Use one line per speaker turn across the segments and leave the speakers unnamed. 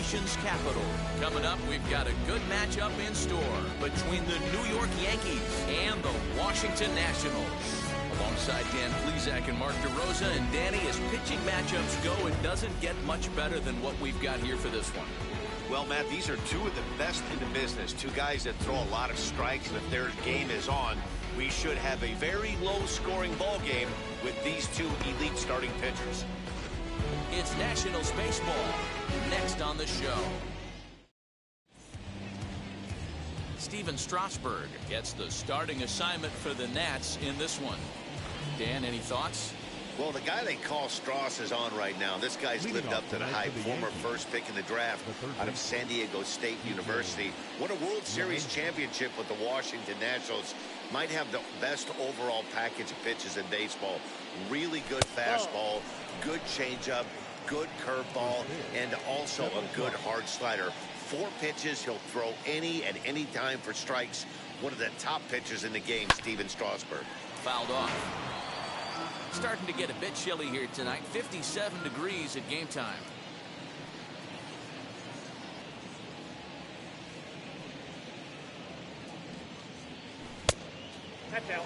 nation's capital. Coming up, we've got a good matchup in store between the New York Yankees and the Washington Nationals. Alongside Dan Plesac and Mark DeRosa, and Danny, as pitching matchups go, it doesn't get much better than what we've got here for this one.
Well, Matt, these are two of the best in the business. Two guys that throw a lot of strikes, and if their game is on, we should have a very low-scoring ball game with these two elite starting pitchers.
It's Nationals baseball, next on the show. Steven Strasburg gets the starting assignment for the Nats in this one. Dan, any thoughts?
Well, the guy they call Strauss is on right now. This guy's lived up to the hype. Former first pick in the draft out of San Diego State University. Won a World Series championship with the Washington Nationals. Might have the best overall package of pitches in baseball. Really good fastball, good changeup, good curveball, and also a good hard slider. 4 pitches, he'll throw any at any time for strikes. One of the top pitchers in the game, Steven Strasburg.
Fouled off. Starting to get a bit chilly here tonight. 57 degrees at game time.
That's out.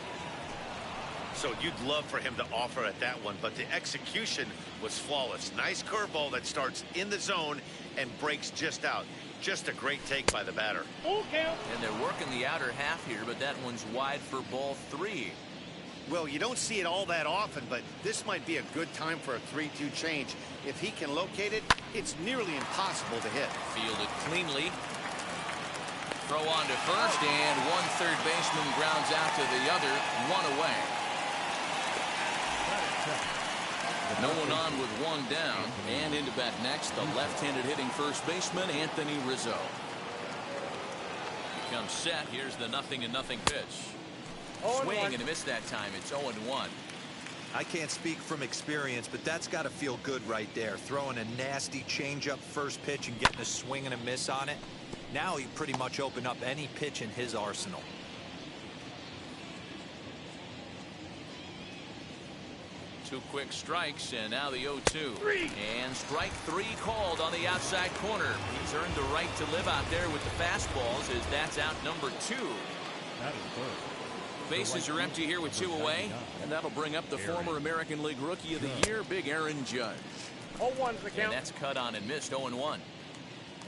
So you'd love for him to offer at that one, but the execution was flawless. Nice curveball that starts in the zone and breaks just out. Just a great take by the batter.
Full count.
And they're working the outer half here, but that one's wide for ball 3.
Well, you don't see it all that often, but this might be a good time for a 3-2 change. If he can locate it, it's nearly impossible to hit.
Fielded cleanly. Throw on to first, and one third baseman grounds out to the other. 1 away. No one on with 1 down, and into bat next, the left-handed hitting first baseman, Anthony Rizzo. He comes set. Here's the 0-0 pitch. Swing and a miss that time. It's 0-1.
I can't speak from experience, but that's got to feel good right there. Throwing a nasty changeup first pitch and getting a swing and a miss on it. Now he pretty much opened up any pitch in his arsenal.
2 quick strikes, and now the 0-2. And strike 3 called on the outside corner. He's earned the right to live out there with the fastballs, as that's out number 2. Bases are empty here with 2 away, and that'll bring up the former American League Rookie of the Year, Big Aaron Judge.
0-1's the count.
And that's cut on and missed. 0-1.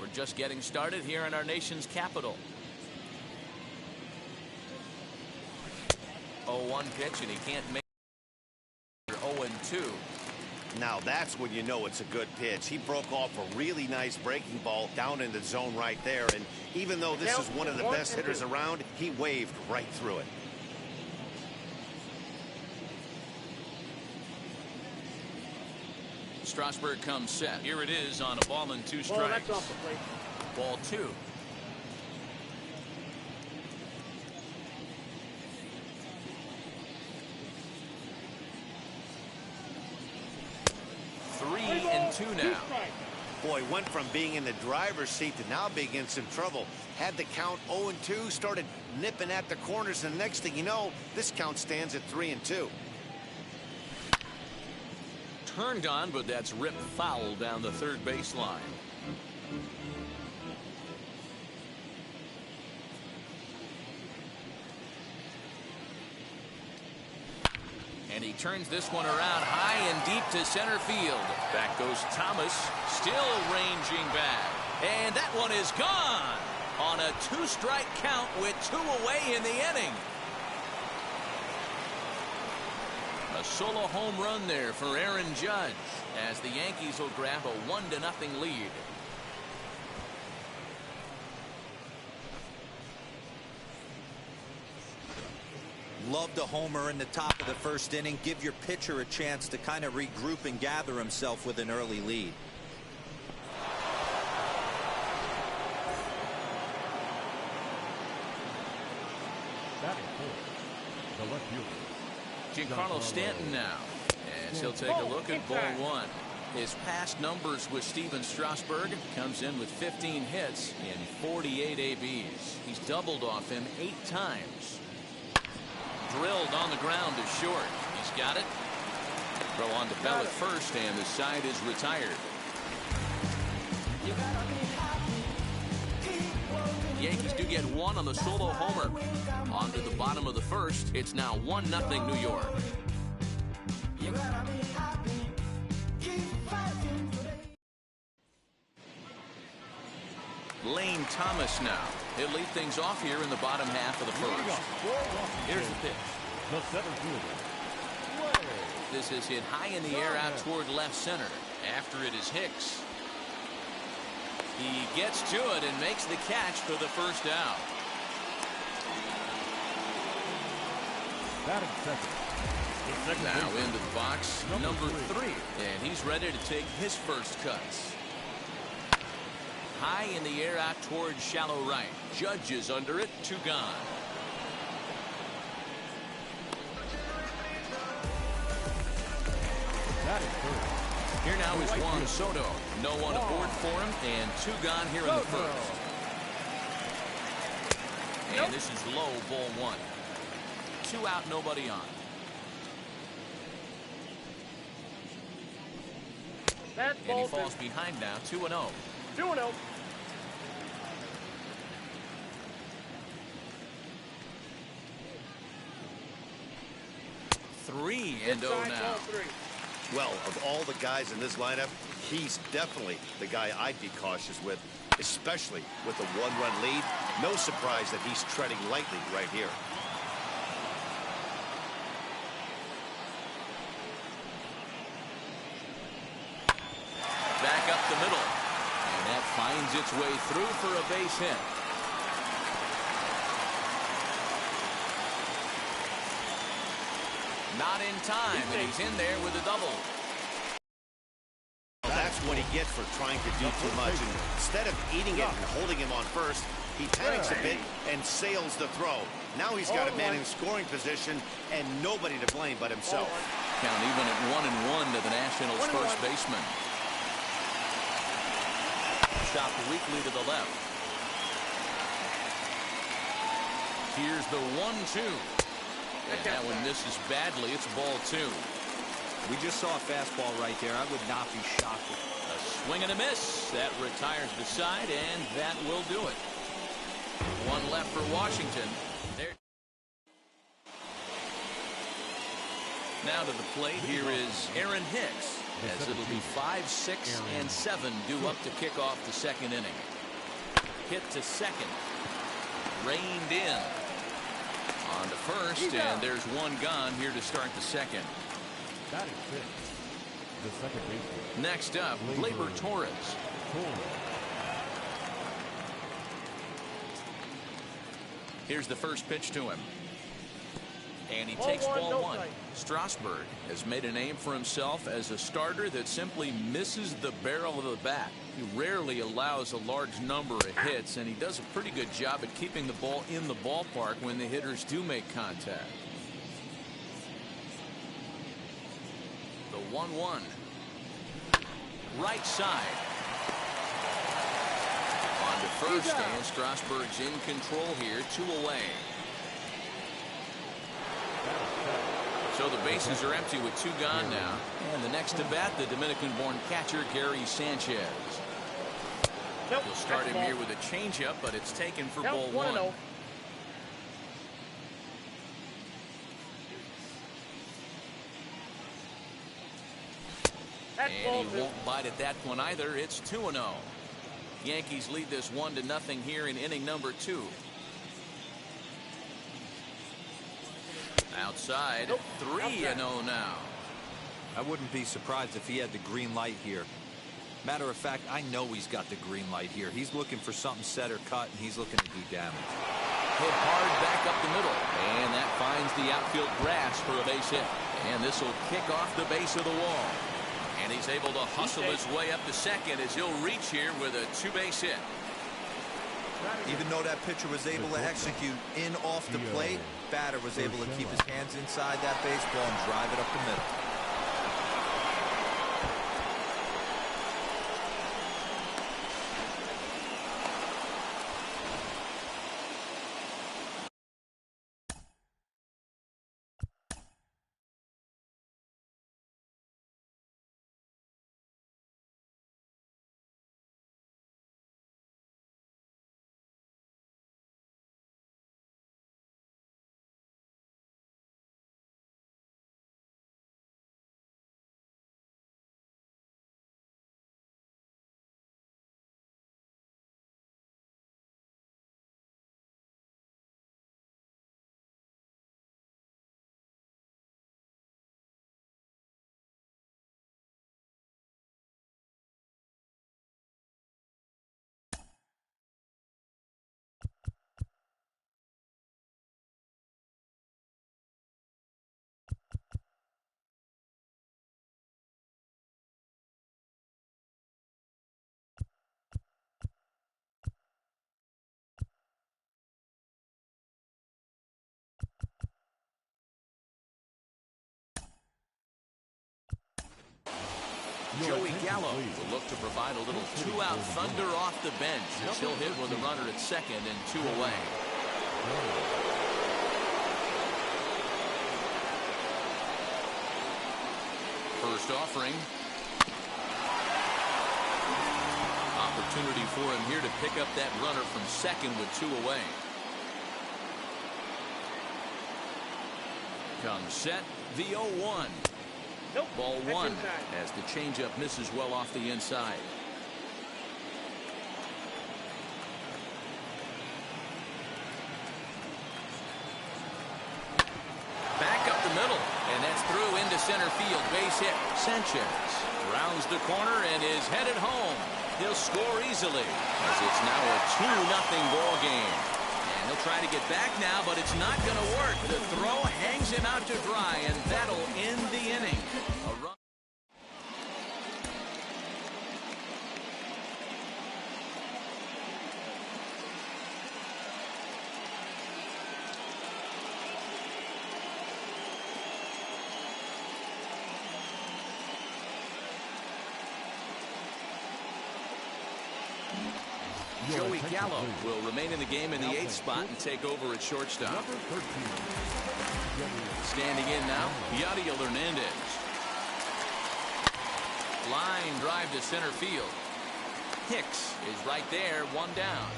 We're just getting started here in our nation's capital. 0-1 pitch, and he can't make 0-2.
Now that's when you know it's a good pitch. He broke off a really nice breaking ball down in the zone right there, and even though this is one of the best hitters around, he waved right through it.
Strasburg comes set. Here it is on a ball and 2 strikes.
Well, that's off the plate.
Ball 2. Three and 2 now.
Boy, went from being in the driver's seat to now being in some trouble. Had the count 0-2, started nipping at the corners, and the next thing you know, this count stands at 3-2.
Turned on, but that's ripped foul down the third baseline. And he turns this one around high and deep to center field. Back goes Thomas, still ranging back. And that one is gone on a 2-strike count with 2 away in the inning. A solo home run there for Aaron Judge, as the Yankees will grab a 1-0 lead.
Loved a homer in the top of the first inning. Give your pitcher a chance to kind of regroup and gather himself with an early lead.
Giancarlo Stanton now, as he'll take a look at ball 1. His past numbers with Steven Strasburg, comes in with 15 hits in 48 ABs. He's doubled off him 8 times. Drilled on the ground to short. He's got it. Throw on to Bell at first, and the side is retired.
You got it.
get one on the solo homer. On to the bottom of the first. It's now 1-0 New York. Lane Thomas now. He'll lead things off here in the bottom half of the first. Here's the pitch.
The center fielder.
This is hit high in the air out toward left center. After it is Hicks. He gets to it and makes the catch for the first out.
Batting second.
Now into the box, number 3. And he's ready to take his first cuts. High in the air out toward shallow right. Judge is under it. 2 gone.
Batting third.
Here now is Juan Soto. No one aboard for him, and 2 gone here in the first. And this is low, ball 1. 2 out, nobody on.
That's
And he falls behind now, 2-0.
2-0.
3-0 now.
Well, of all the guys in this lineup, he's definitely the guy I'd be cautious with, especially with a 1-run lead. No surprise that he's treading lightly right here.
Back up the middle. And that finds its way through for a base hit. Not in time, and he's in there with a double.
That's what he gets for trying to do too much. And instead of eating it and holding him on first, he panics a bit and sails the throw. Now he's got a man in scoring position and nobody to blame but himself.
Count even at 1-1 to the Nationals' first baseman. Chopped weakly to the left. Here's the 1-2. And that one misses badly. It's ball 2.
We just saw a fastball right there. I would not be shocked.
A swing and a miss. That retires the side, and that will do it. 1 left for Washington. There. Now to the plate, here is Aaron Hicks, as it'll be 5, 6, and 7 due up to kick off the second inning. Hit to second. Reined in. On to first, and there's 1 gone here to start the second.
Batting fifth. The second baseman.
Next up, Gleyber Torres. Here's the first pitch to him. And he takes ball 1. Strasburg has made a name for himself as a starter that simply misses the barrel of the bat. He rarely allows a large number of hits, and he does a pretty good job at keeping the ball in the ballpark when the hitters do make contact. The 1-1. Right side. On to first, and Strasburg's in control here, 2 away. So the bases are empty with 2 gone now. And the next to bat, the Dominican-born catcher, Gary Sanchez. He'll start him here with a changeup, but it's taken for ball 1. And he won't bite at that one either. It's 2-0. Yankees lead this 1-0 here in inning number 2. Outside, 3-0 now.
I wouldn't be surprised if he had the green light here. Matter of fact, I know he's got the green light here. He's looking for something set or cut, and he's looking to do damage.
Hit hard back up the middle, and that finds the outfield grass for a base hit. And this will kick off the base of the wall. And he's able to hustle his way up to second as he'll reach here with a 2-base hit.
Even though that pitcher was able to execute in off the plate, batter was able to keep his hands inside that baseball and drive it up the middle.
Joey Gallo will look to provide a little two-out thunder off the bench as he'll hit with a runner at second and 2 away. First offering. Opportunity for him here to pick up that runner from second with 2 away. Comes set, the 0-1.
Nope.
Ball
That's
1
inside.
as the changeup misses well off the inside. Back up the middle, and that's through into center field. Base hit. Sanchez rounds the corner and is headed home. He'll score easily as it's now a 2-0 ball game. And he'll try to get back now, but it's not going to work. The throw hangs him out to dry, and that'll end the inning. A run. Joey Gallo will remain in the game in the 8th spot and take over at shortstop.
Number 13.
Standing in now, Yadiel Hernandez. Line drive to center field. Hicks is right there, 1 down.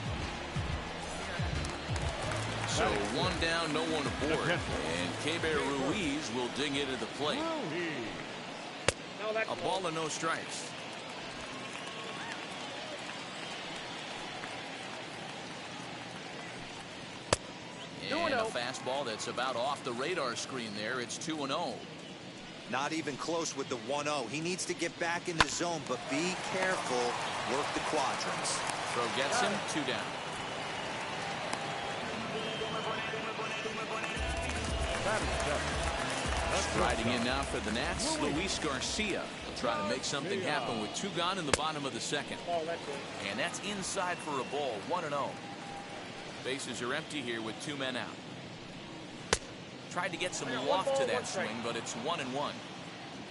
So 1 down, no one aboard. And Keber Ruiz will dig into the plate.
No, that's
A ball and no strikes. And a fastball that's about off the radar screen there. It's 2-0.
Not even close with the 1-0. He needs to get back in the zone, but be careful. Work the quadrants.
Throw gets him, 2 down. Striding in now for the Nats, Luis Garcia will try to make something happen with 2 gone in the bottom of the 2nd.
Oh, that's it.
And that's inside for a ball, 1-0. Bases are empty here with 2 men out. Tried to get some loft to that swing, but it's 1-1.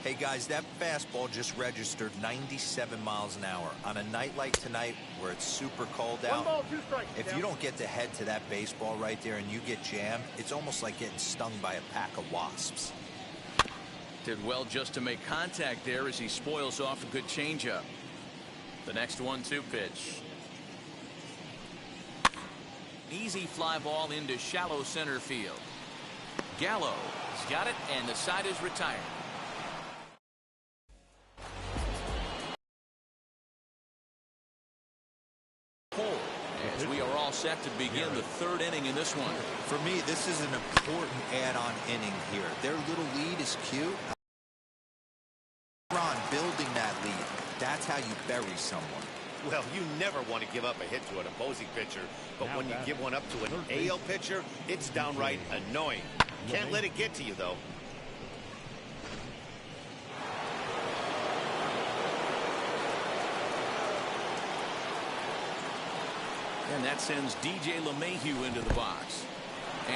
Hey guys, that fastball just registered 97 miles an hour. On a night like tonight where it's super cold
1
out,
ball, 2 strikes.
if you don't get to head to that baseball right there and you get jammed, it's almost like getting stung by a pack of wasps.
Did well just to make contact there as he spoils off a good changeup. The next 1-2 pitch. Easy fly ball into shallow center field. Gallo has got it, and the side is retired. As we are all set to begin the 3rd inning in this one.
For me, this is an important add-on inning here. Their little lead is cute. Ron building that lead. That's how you bury someone.
Well, you never want to give up a hit to an opposing pitcher, but when you give one up to an AL pitcher, it's downright annoying. Can't let it get to you, though.
And that sends DJ LeMahieu into the box.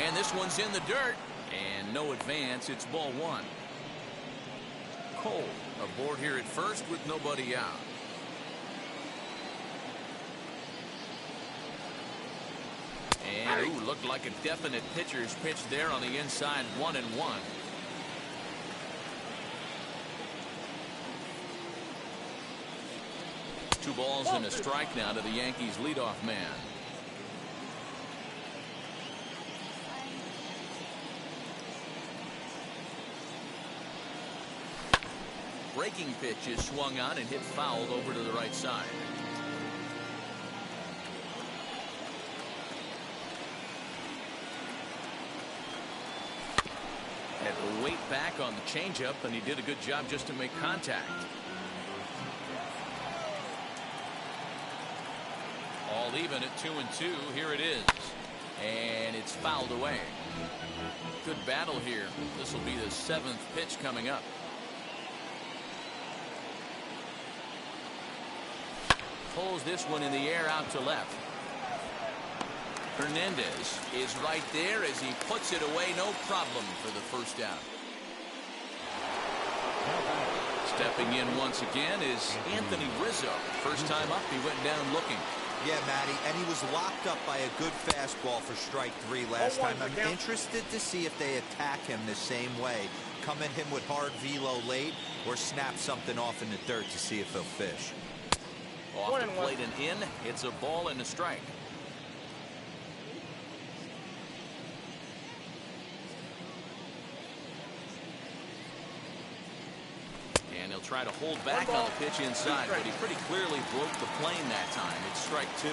And this one's in the dirt. And no advance. It's ball 1. Cole aboard here at first with nobody out. And ooh, looked like a definite pitcher's pitch there on the inside. 1-1. Two balls and a strike now to the Yankees leadoff man. Breaking pitch is swung on and hit foul over to the right side. Had to wait back on the changeup, and he did a good job just to make contact. All even at 2-2. Here it is. And it's fouled away. Good battle here. This will be the 7th pitch coming up. Pulls this one in the air out to left. Hernandez is right there as he puts it away. No problem for the first out. Stepping in once again is Anthony Rizzo. First time up, he went down looking.
Yeah, Matty, and he was locked up by a good fastball for strike 3 last time. I'm interested to see if they attack him the same way. Come at him with hard velo late or snap something off in the dirt to see if he'll fish.
Off the plate and in. It's a ball and a strike. And he'll try to hold back on the pitch inside, but he pretty clearly broke the plane that time. It's strike 2.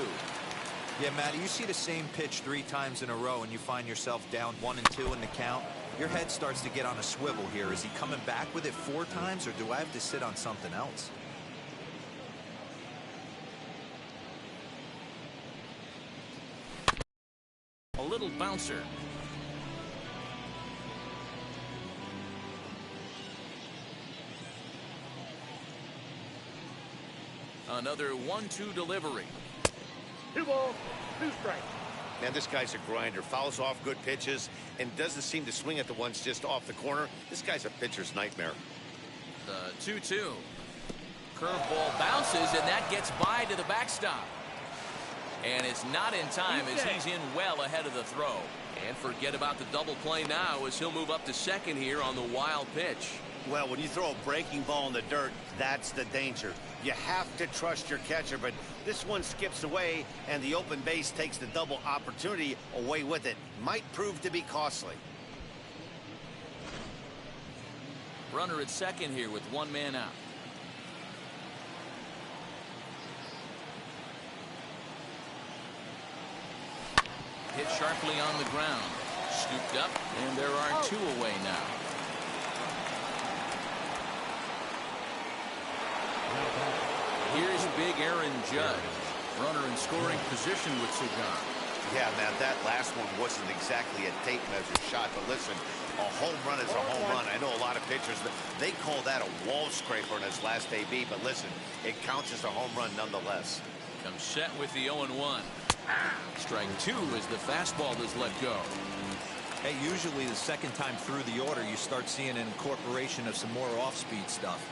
Yeah, Matty, you see the same pitch 3 times in a row and you find yourself down 1 and 2 in the count. Your head starts to get on a swivel here. Is he coming back with it 4 times, or do I have to sit on something else?
A little bouncer. Another 1-2 delivery.
2 balls, 2 strikes.
Man, this guy's a grinder. Fouls off good pitches and doesn't seem to swing at the ones just off the corner. This guy's a pitcher's nightmare.
The 2-2. Curveball bounces, and that gets by to the backstop. And it's not in time as he's in well ahead of the throw. And forget about the double play now as he'll move up to second here on the wild pitch.
Well, when you throw a breaking ball in the dirt, that's the danger. You have to trust your catcher, but this one skips away, and the open base takes the double opportunity away with it. Might prove to be costly.
Runner at second here with 1 man out. Hit sharply on the ground. Scooped up, and there are 2 away now. Here's big Aaron Judge. Runner in scoring position with Cigar.
Yeah, man, that last one wasn't exactly a tape measure shot, but listen, a home run is a home run. I know a lot of pitchers, they call that a wall scraper in his last AB, but listen, it counts as a home run nonetheless.
Comes set with the 0-1. Strike 2 as the fastball is let go.
Hey, usually the second time through the order, you start seeing an incorporation of some more off-speed stuff.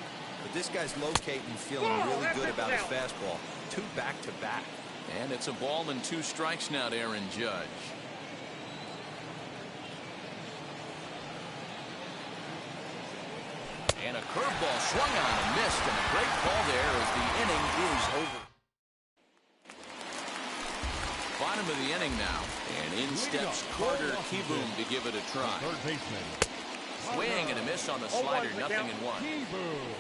But this guy's locating, feeling really good about his fastball. 2 back-to-back.
And it's a ball and 2 strikes now to Aaron Judge. And a curveball swung on and missed, and a great call there as the inning is over. Bottom of the inning now, and in steps Carter Kieboom to give it a try.
Third baseman.
Swing and a miss on the slider, 0-1.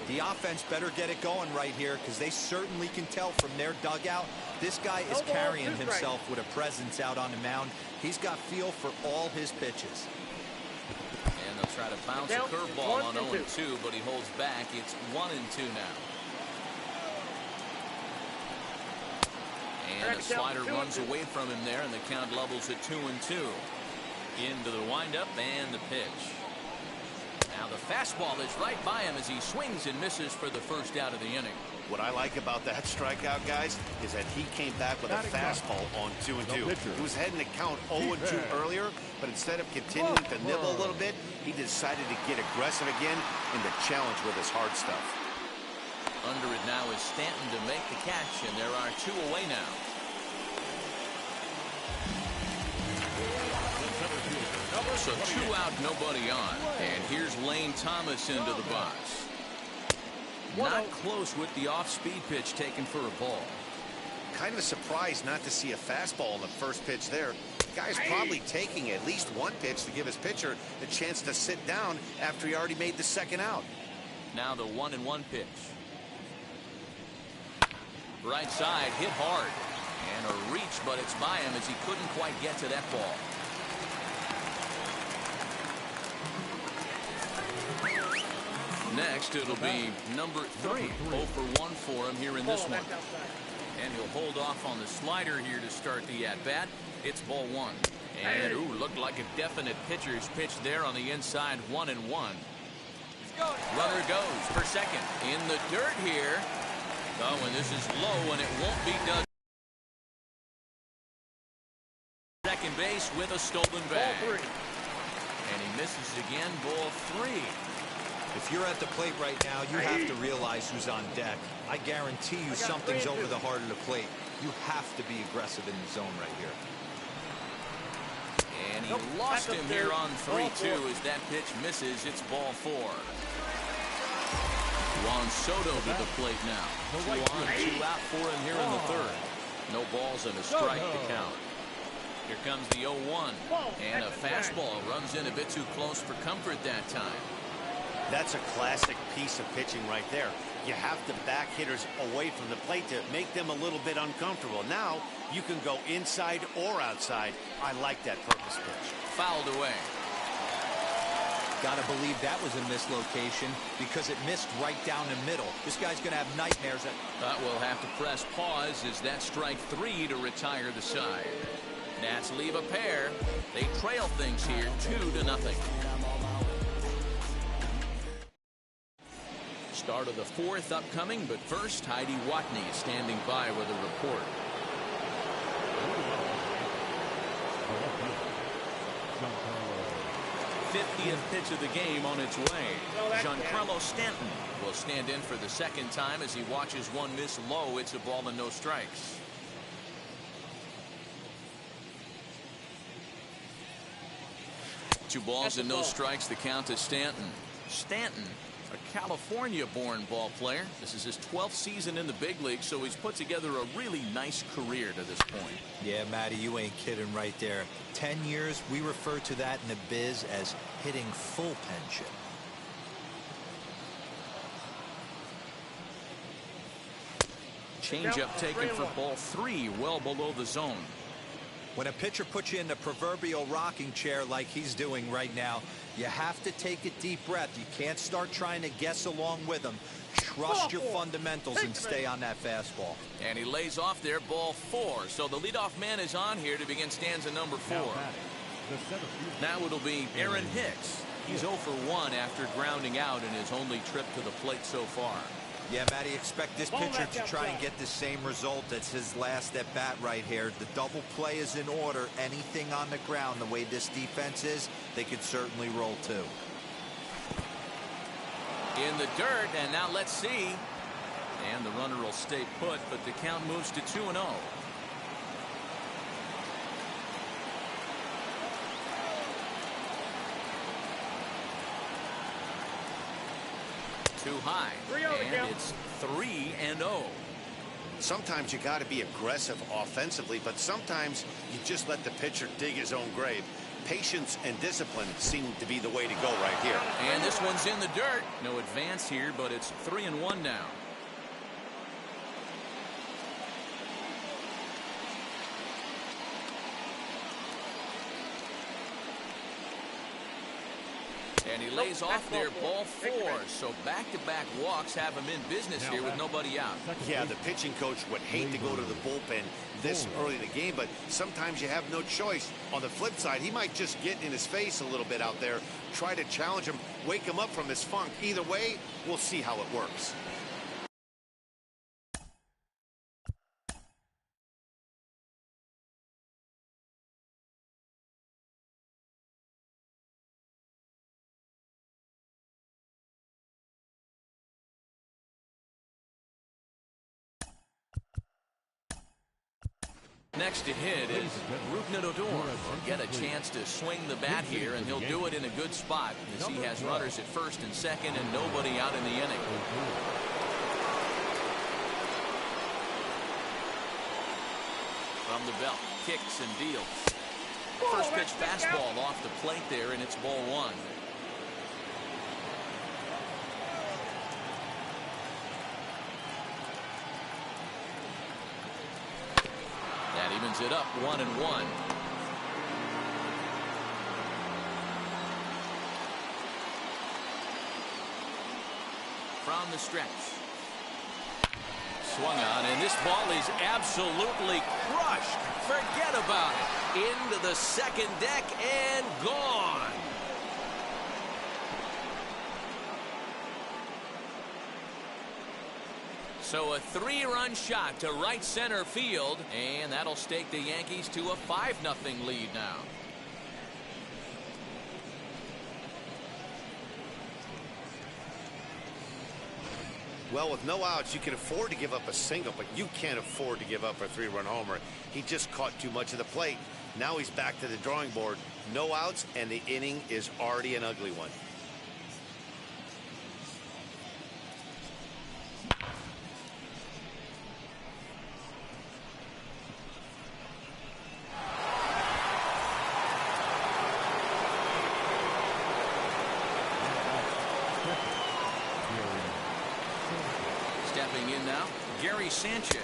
The offense better get it going right here, because they certainly can tell from their dugout this guy is carrying himself with a presence out on the mound. He's got feel for all his pitches.
And they'll try to bounce a curveball on 0-2, but he holds back. It's 1-2 now. And the slider runs away from him there, and the count levels at 2-2. Into the windup and the pitch. Now the fastball is right by him as he swings and misses for the first out of the inning.
What I like about that strikeout, guys, is that he came back with a fastball on 2-2. He was heading to count 0-2 earlier, but instead of continuing to nibble a little bit, he decided to get aggressive again and to challenge with his hard stuff.
Under it now is Stanton to make the catch, and there are 2 away now. So 2 out, nobody on. And here's Lane Thomas into the box. Not close with the off-speed pitch taken for a ball.
Kind of surprised not to see a fastball in the first pitch there. Guy's probably taking at least 1 pitch to give his pitcher the chance to sit down after he already made the second out.
Now the 1-1 pitch. Right side, hit hard. And a reach, but it's by him as he couldn't quite get to that ball. Next, it'll be number 3. 0 for 1 for him here in this one. And he'll hold off on the slider here to start the at-bat. It's ball 1. And, ooh, looked like a definite pitcher's pitch there on the inside, 1-1. Runner goes for second. In the dirt here. Oh, and this is low, and it won't be done. Second base with a stolen bag. And he misses again, ball 3.
If you're at the plate right now, you have to realize who's on deck. I guarantee you something's over the heart of the plate. You have to be aggressive in the zone right here.
And he lost him here on 3-2 as that pitch misses. It's ball 4. Juan Soto to the plate now. 2 on, 2 out for him here in the third. No balls and a strike to count. Here comes the 0-1. And a fastball runs in a bit too close for comfort that time.
That's a classic piece of pitching right there. You have to back hitters away from the plate to make them a little bit uncomfortable. Now you can go inside or outside. I like that purpose pitch.
Fouled away.
Gotta believe that was a mislocation because it missed right down the middle. This guy's gonna have nightmares.
But we'll have to press pause as that strike 3 to retire the side. Nats leave a pair. They trail things here 2-0. Start of the 4th upcoming, but first Heidi Watney is standing by with a report. 50th pitch of the game on its way. Giancarlo Stanton will stand in for the second time as he watches one miss low. It's a ball and no strikes. Two balls and no strikes. The count to Stanton. Stanton, a California-born ball player. This is his 12th season in the big league, so he's put together a really nice career to this point.
Yeah, Matty, you ain't kidding right there. 10 years, we refer to that in the biz as hitting full pension.
Changeup taken for ball 3, well below the zone.
When a pitcher puts you in the proverbial rocking chair like he's doing right now, you have to take a deep breath. You can't start trying to guess along with him. Trust your fundamentals and stay on that fastball.
And he lays off there, ball 4. So the leadoff man is on here to begin stanza number 4. Now it'll be Aaron Hicks. He's 0 for 1 after grounding out in his only trip to the plate so far.
Yeah, Matty, expect this pitcher to try and get the same result as his last at bat right here. The double play is in order. Anything on the ground, the way this defense is, they could certainly roll too.
In the dirt, and now let's see. And the runner will stay put, but the count moves to 2-0. Too high, and it's 3-0.
Sometimes you got to be aggressive offensively, but sometimes you just let the pitcher dig his own grave. Patience and discipline seem to be the way to go right here.
And this one's in the dirt. No advance here, but it's 3-1 now. And he lays off there, ball 4. So back-to-back walks have him in business here with nobody out.
Yeah, the pitching coach would hate to go to the bullpen this early in the game, but sometimes you have no choice. On the flip side, he might just get in his face a little bit out there, try to challenge him, wake him up from his funk. Either way, we'll see how it works.
Next to hit is Rougned Odor. Will get a chance to swing the bat here, and he'll do it in a good spot as he has runners at first and second and nobody out in the inning. From the belt, kicks and deals. First pitch fastball off the plate there, and it's ball 1. That evens it up 1-1. From the stretch. Swung on, and this ball is absolutely crushed. Forget about it. Into the second deck and gone. So a 3-run shot to right center field, and that'll stake the Yankees to a 5-0 lead now.
Well, with no outs, you can afford to give up a single, but you can't afford to give up a 3-run homer. He just caught too much of the plate. Now he's back to the drawing board. No outs, and the inning is already an ugly one.
Stepping in now, Gary Sanchez.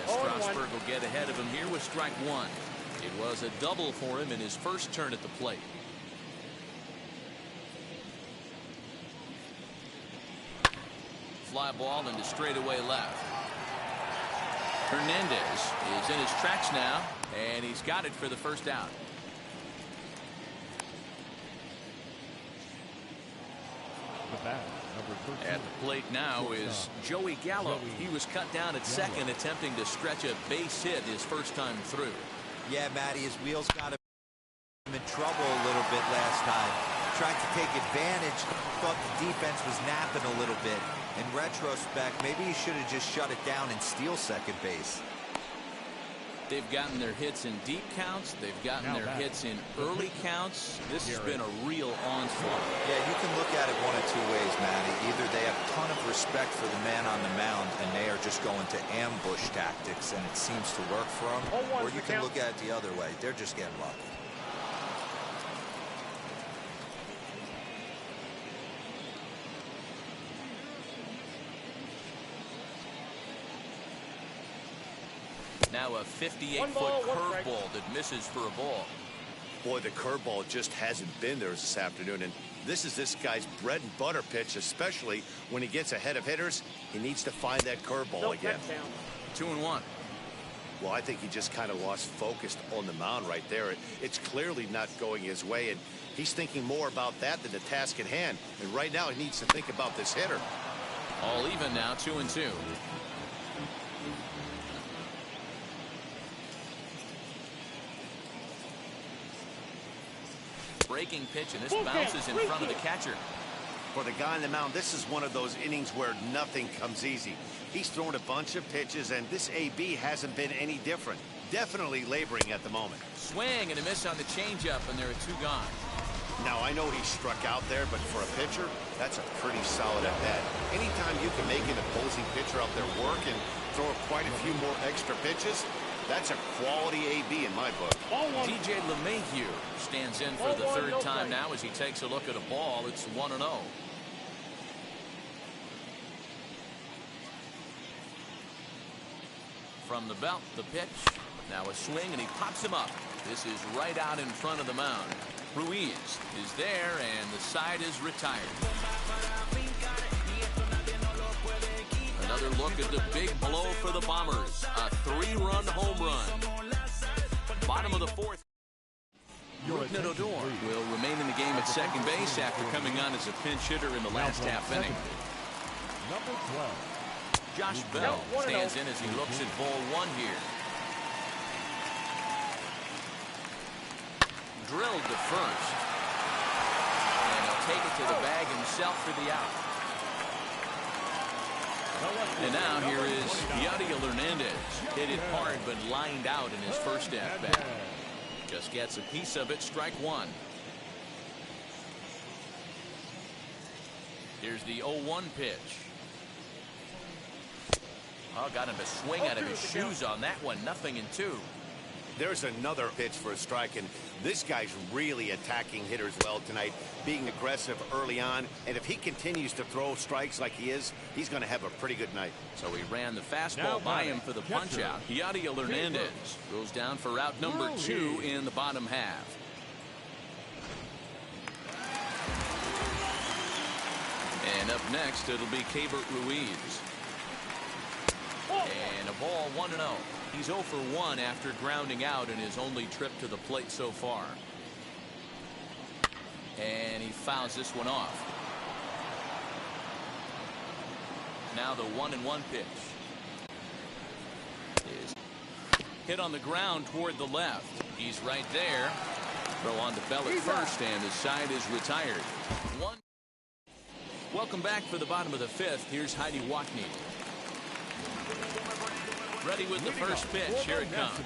As Strasburg will get ahead of him here with strike one. It was a double for him in his first turn at the plate. Fly ball into straightaway left. Hernandez is in his tracks now, and he's got it for the first out. At the plate now is Joey Gallo. He was cut down at second, attempting to stretch a base hit his first time through.
Yeah, Matty, his wheels got him in trouble a little bit last time. Tried to take advantage, thought the defense was napping a little bit. In retrospect, maybe he should have just shut it down and steal second base.
They've gotten their hits in deep counts. They've gotten their hits in early counts. This has been a real onslaught.
Yeah, you can look at it one of two ways, Matty. Either they have a ton of respect for the man on the mound, and they are just going to ambush tactics, and it seems to work for them. Or you can look at it the other way. They're just getting lucky.
Now a 58-foot curveball that misses for a ball.
Boy, the curveball just hasn't been there this afternoon, and this is this guy's bread and butter pitch, especially when he gets ahead of hitters. He needs to find that curveball again.
2-1.
Well, I think he just kind of lost focus on the mound right there. It's clearly not going his way, and he's thinking more about that than the task at hand. And right now, he needs to think about this hitter.
All even now, 2-2. Breaking pitch, and this bounces in front of the catcher.
For the guy on the mound, this is one of those innings where nothing comes easy. He's thrown a bunch of pitches, and this AB hasn't been any different. Definitely laboring at the moment.
Swing and a miss on the changeup, and there are two gone.
Now, I know he struck out there, but for a pitcher, that's a pretty solid at-bat. Anytime you can make an opposing pitcher out there work and throw quite a few more extra pitches, that's a quality AB in my book.
DJ LeMahieu stands in for the third time now as he takes a look at a ball. It's 1-0. From the belt, the pitch. Now a swing, and he pops him up. This is right out in front of the mound. Ruiz is there, and the side is retired. Another look at the big blow for the Bombers. A 3-run home run. Bottom of the fourth. Odor will remain in the game at second base after coming on as a pinch hitter in the last half inning.
Number 12.
Josh Bell stands in as he looks at ball one here. Drilled to first. And he'll take it to the bag himself for the out. And now here is Yadiel Hernandez. Hit it hard but lined out in his first at-bat. Just gets a piece of it, strike one. Here's the 0-1 pitch. Oh, got him to swing out of his shoes on that one. 0-2.
There's another pitch for a strike, and this guy's really attacking hitters well tonight, being aggressive early on, and if he continues to throw strikes like he is, he's going to have a pretty good night.
So he ran the fastball by him for the punch-out. Yadiel Hernandez goes down for route number 2 in the bottom half. And up next, it'll be Keibert Ruiz. And a ball 1-0. He's 0 for 1 after grounding out in his only trip to the plate so far. And he fouls this one off. Now the 1-1 pitch is hit on the ground toward the left. He's right there. Throw on to Bell at first, and his side is retired. Welcome back for the bottom of the fifth. Here's Heidi Watney. Ready with the first pitch. Here it comes.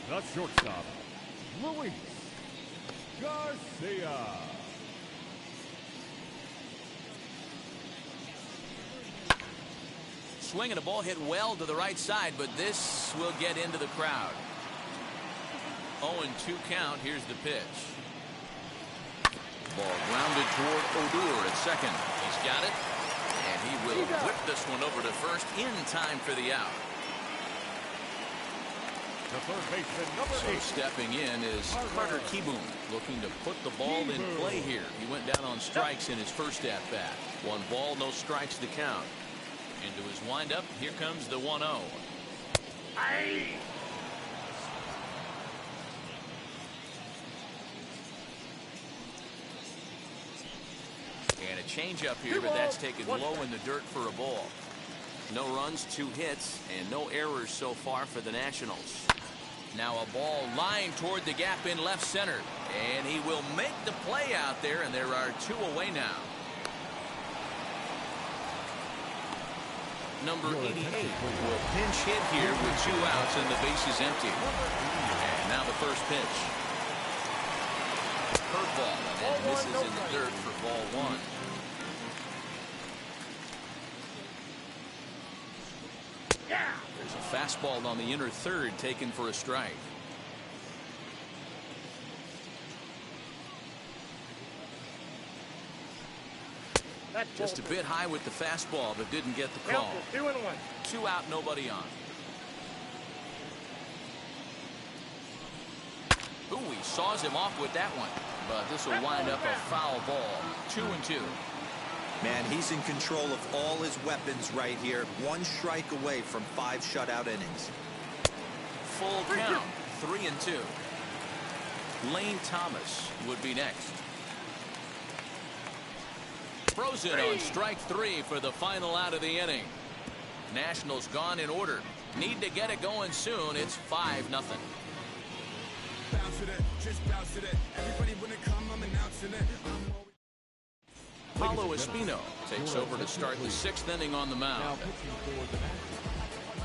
The shortstop, Luis Garcia.
Swinging a ball hit well to the right side, but this will get into the crowd. 0-2 count. Here's the pitch. Ball grounded toward Odor at second. He's got it, and he will whip this one over to first in time for the out.
The third baseman, number 8.
Stepping in is Carter Kieboom, looking to put the ball in play here. He went down on strikes in his first at-bat. 1 ball, no strikes to count. Into his windup, here comes the 1-0. And a changeup here, but that's taken low in the dirt for a ball. No runs, 2 hits, and no errors so far for the Nationals. Now a ball lined toward the gap in left center, and he will make the play out there, and there are 2 away now. Number 88 will pinch hit here with 2 outs and the base is empty. And now the first pitch. Curveball, and it misses in the dirt for ball 1. There's a fastball on the inner third taken for a strike. Just a bit high with the fastball, but didn't get the call.
2-1.
2 out, nobody on. Ooh, he saws him off with that one, but this will wind up a foul ball. 2-2.
Man, he's in control of all his weapons right here. 1 strike away from 5 shutout innings.
Full count. 3-2. Lane Thomas would be next. Frozen on strike 3 for the final out of the inning. Nationals gone in order. Need to get it going soon. It's 5-0. Paulo Espino takes over to start the 6th inning on the mound.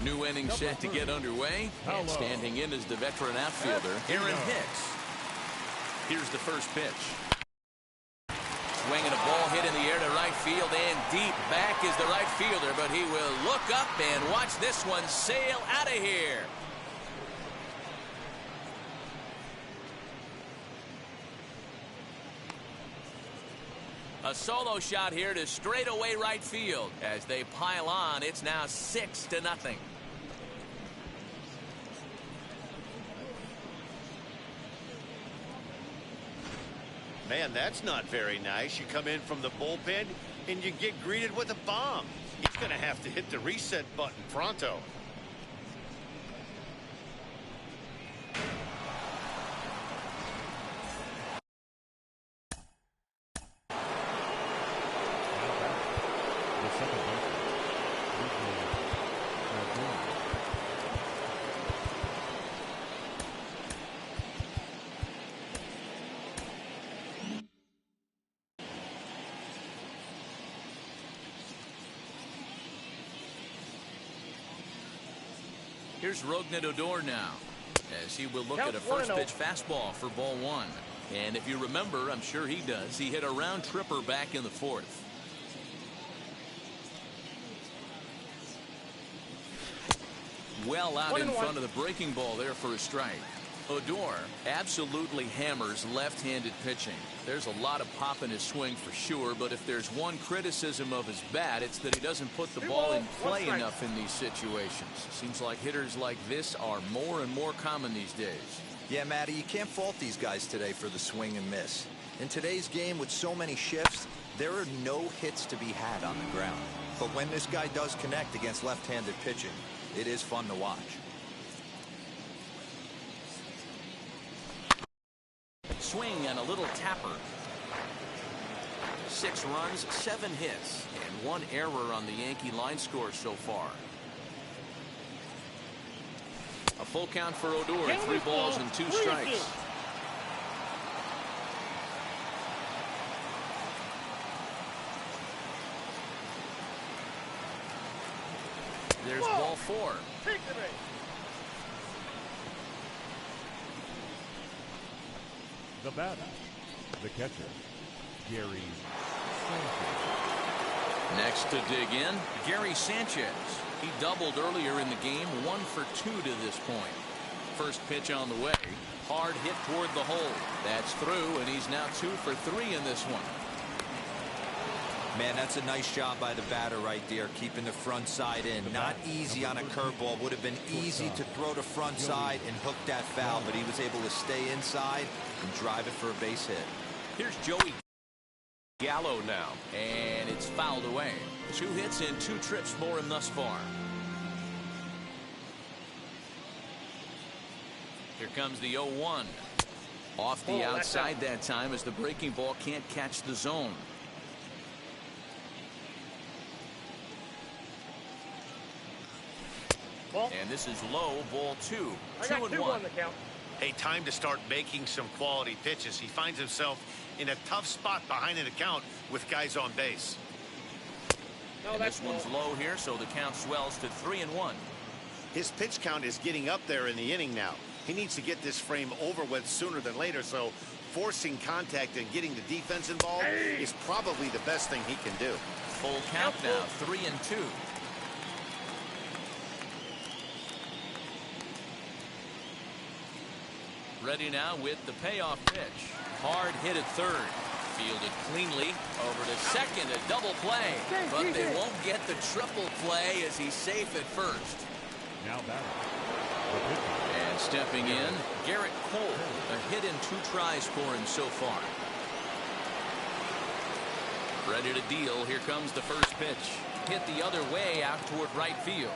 New inning set to get underway, and standing in is the veteran outfielder Aaron Hicks. Here's the first pitch. Swinging a ball hit in the air to right field, and deep back is the right fielder, but he will look up and watch this one sail out of here. A solo shot here to straightaway right field. As they pile on, it's now 6-0.
Man, that's not very nice. You come in from the bullpen and you get greeted with a bomb. He's going to have to hit the reset button pronto.
Here's Rougned Odor now, as he will look at a first pitch fastball for ball 1. And if you remember, I'm sure he does, he hit a round tripper back in the 4th. Well out in front of the breaking ball there for a strike. Odor absolutely hammers left-handed pitching. There's a lot of pop in his swing for sure, but if there's one criticism of his bat, it's that he doesn't put the ball in play enough in these situations. Seems like hitters like this are more and more common these days.
Yeah, Matty, you can't fault these guys today for the swing and miss. In today's game with so many shifts, there are no hits to be had on the ground. But when this guy does connect against left-handed pitching, it is fun to watch.
Swing and a little tapper. 6 runs, 7 hits, and 1 error on the Yankee line score so far. A full count for Odor, 3 balls and 2 strikes. 4.
Take the base.
The batter, the catcher, Gary
Next to dig in, Gary Sanchez. He doubled earlier in the game, 1 for 2 to this point. First pitch on the way. Hard hit toward the hole. That's through, and he's now 2 for 3 in this one.
Man, that's a nice job by the batter right there, keeping the front side in. Not easy on a curveball. Would have been easy to throw the front side and hook that foul, but he was able to stay inside and drive it for a base hit.
Here's Joey Gallo now, and it's fouled away. 2 hits and 2 trips for him thus far. Here comes the 0-1. Off the outside that time as the breaking ball can't catch the zone. And this is low, ball 2. 2-1.
Hey, time to start making some quality pitches. He finds himself in a tough spot behind an account with guys on base.
And this one's low here, so the count swells to 3-1.
His pitch count is getting up there in the inning now. He needs to get this frame over with sooner than later, so forcing contact and getting the defense involved is probably the best thing he can do.
Full count now, 3-2. Ready now with the payoff pitch. Hard hit at third. Fielded cleanly over to second. A double play. But they won't get the triple play as he's safe at first.
now batting.
And stepping in, Garrett Cole. A hit in 2 tries for him so far. Ready to deal. Here comes the first pitch. Hit the other way out toward right field.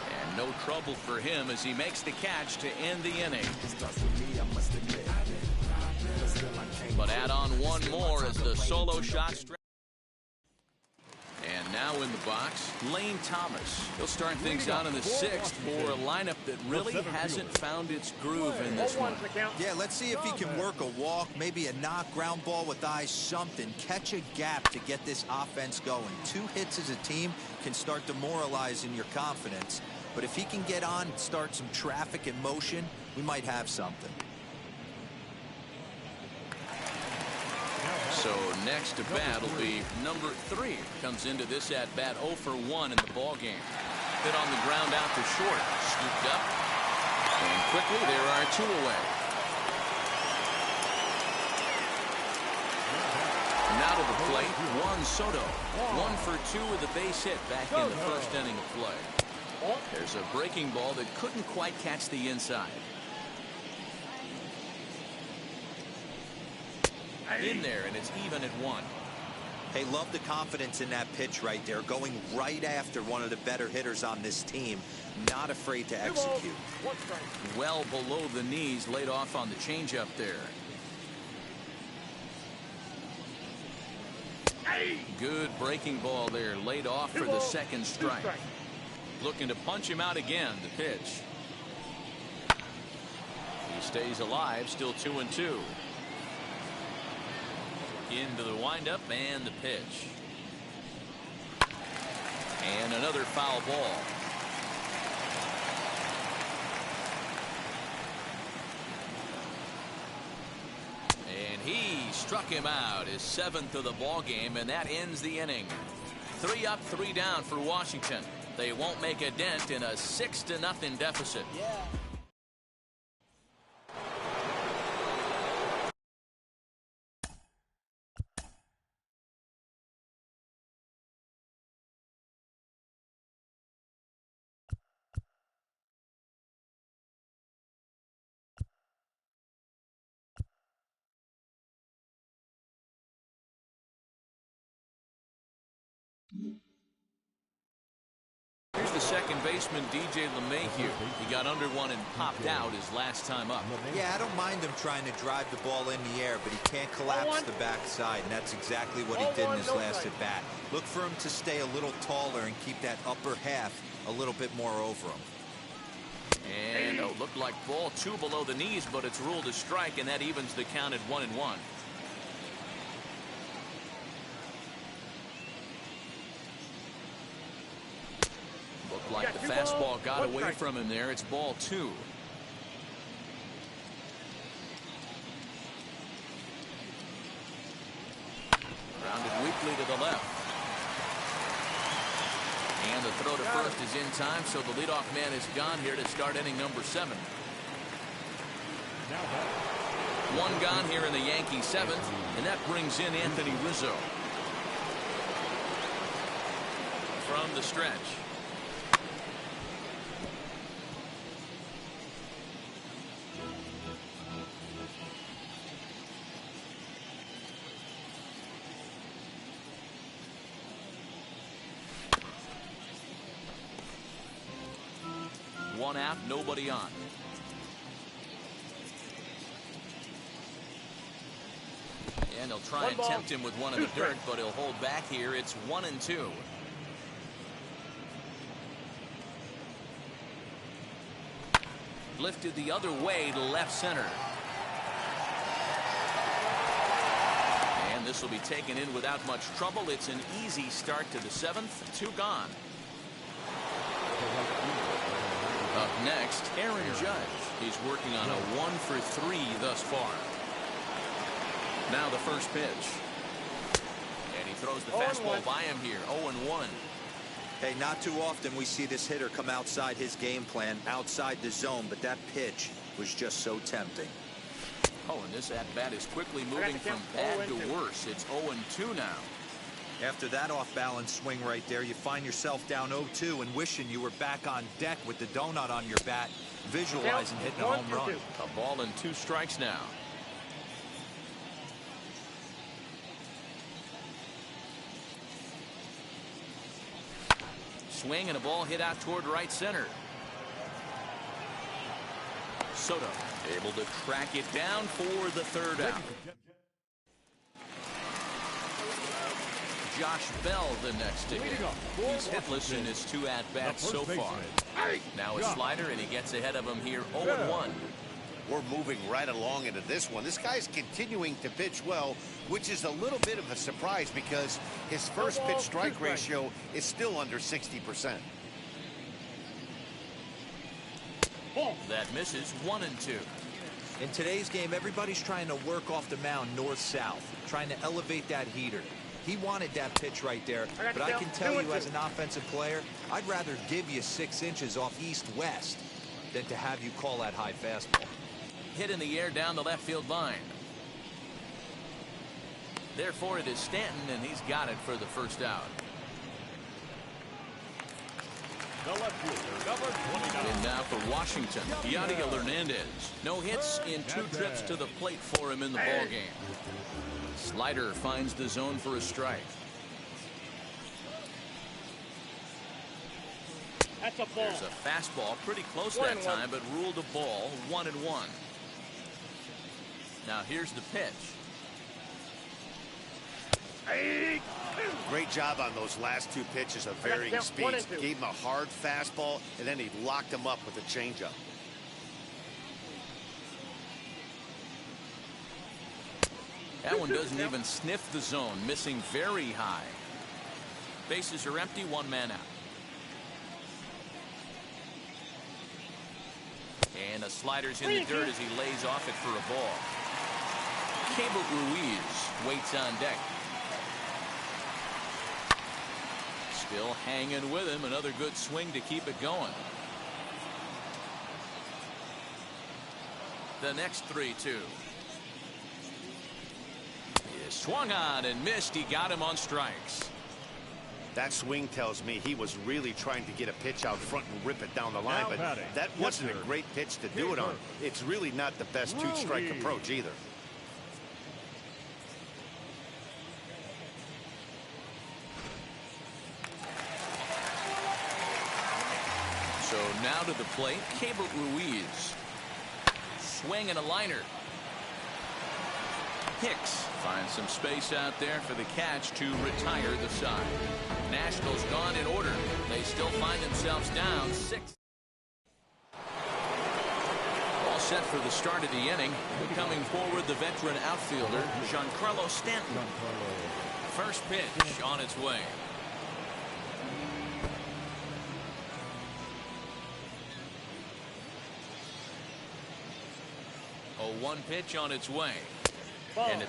And no trouble for him as he makes the catch to end the inning. But add on one more as the solo shot. And now in the box, Lane Thomas. He'll start things out in the 6th for a lineup that really hasn't found its groove in this one.
Yeah, let's see if he can work a walk, maybe a knock, ground ball with eyes, something. Catch a gap to get this offense going. 2 hits as a team can start demoralizing your confidence. But if he can get on and start some traffic in motion, we might have something.
So next to bat will be number 3. Comes into this at bat 0 for 1 in the ball game. Hit on the ground out to short. Scooped up. And quickly there are 2 away. Now to the plate, Juan Soto. 1 for 2 with a base hit back in the first inning of play. There's a breaking ball that couldn't quite catch the inside. In there, and it's even at 1.
Hey, love the confidence in that pitch right there, going right after one of the better hitters on this team, not afraid to execute.
Well below the knees, laid off on the changeup there. Good breaking ball there, laid off for the 2nd strike. Looking to punch him out again. The pitch. He stays alive, still 2-2. Into the windup and the pitch. And another foul ball. And he struck him out, his 7th of the ball game, and that ends the inning. 3 up, 3 down for Washington. They won't make a dent in a 6-0 deficit. Here's the second baseman, DJ LeMahieu. He got under one and popped out his last time up.
Yeah, I don't mind him trying to drive the ball in the air, but he can't collapse the backside, and that's exactly what he did in his last at bat. Look for him to stay a little taller and keep that upper half a little bit more over him.
And looked like ball 2 below the knees, but it's ruled a strike, and that evens the count at 1-1. fastball got away from him there. It's ball 2. Grounded weakly to the left. And the throw to first is in time, so the leadoff man is gone here to start inning number 7. One gone here in the Yankee 7th, and that brings in Anthony Rizzo. From the stretch. One out, nobody on. And he'll try and tempt him with one in the dirt, but he'll hold back here. It's 1-2. Lifted the other way to left center. And this will be taken in without much trouble. It's an easy start to the 7th. 2 gone. Up next, Aaron Judge. He's working on a 1-for-3 thus far. Now the first pitch. And he throws the fastball by him here. 0-1.
Hey, not too often we see this hitter come outside his game plan, outside the zone, but that pitch was just so tempting.
Oh, and this at-bat is quickly moving from bad to worse. It's 0-2 now.
After that off-balance swing right there, you find yourself down 0-2 and wishing you were back on deck with the donut on your bat, visualizing hitting a home run.
A ball and 2 strikes now. Swing and a ball hit out toward right center. Soto able to track it down for the 3rd out. Josh Bell the next to hit. He's hitless in his 2 at-bats so far. Now a slider, and he gets ahead of him here. 0-1.
We're moving right along into this one. This guy's continuing to pitch well, which is a little bit of a surprise because his first pitch strike ratio is still under 60%.
That misses. 1-2.
In today's game, everybody's trying to work off the mound north-south, trying to elevate that heater. He wanted that pitch right there, but I can tell you as an offensive player, I'd rather give you 6 inches off east-west than to have you call that high fastball.
Hit in the air down the left field line. Therefore, it is Stanton, and he's got it for the first out.
The left fielder, number 29.
And now for Washington, Yadier Hernandez. No hits in 2 trips to the plate for him in the ballgame. Slider finds the zone for a strike.
That's a ball.
There's a fastball pretty close that time, but ruled a ball. 1-1. Now here's the pitch.
Great job on those last 2 pitches of varying speeds. Gave him a hard fastball, and then he locked him up with a changeup.
That one doesn't even sniff the zone, missing very high. Bases are empty, 1 man out. And a slider's in the dirt as he lays off it for a ball. Cable Ruiz waits on deck. Still hanging with him. Another good swing to keep it going. The next 3-2. He is swung on and missed. He got him on strikes.
That swing tells me he was really trying to get a pitch out front and rip it down the line, but that wasn't a great pitch to do it on. It's really not the best 2-strike approach either.
So now to the plate, Cable Ruiz. Swing and a liner. Hicks finds some space out there for the catch to retire the side. Nationals gone in order. They still find themselves down 6. All set for the start of the inning. Coming forward, the veteran outfielder, Giancarlo Stanton. First pitch on its way. one pitch on its way.
Ball.
And it's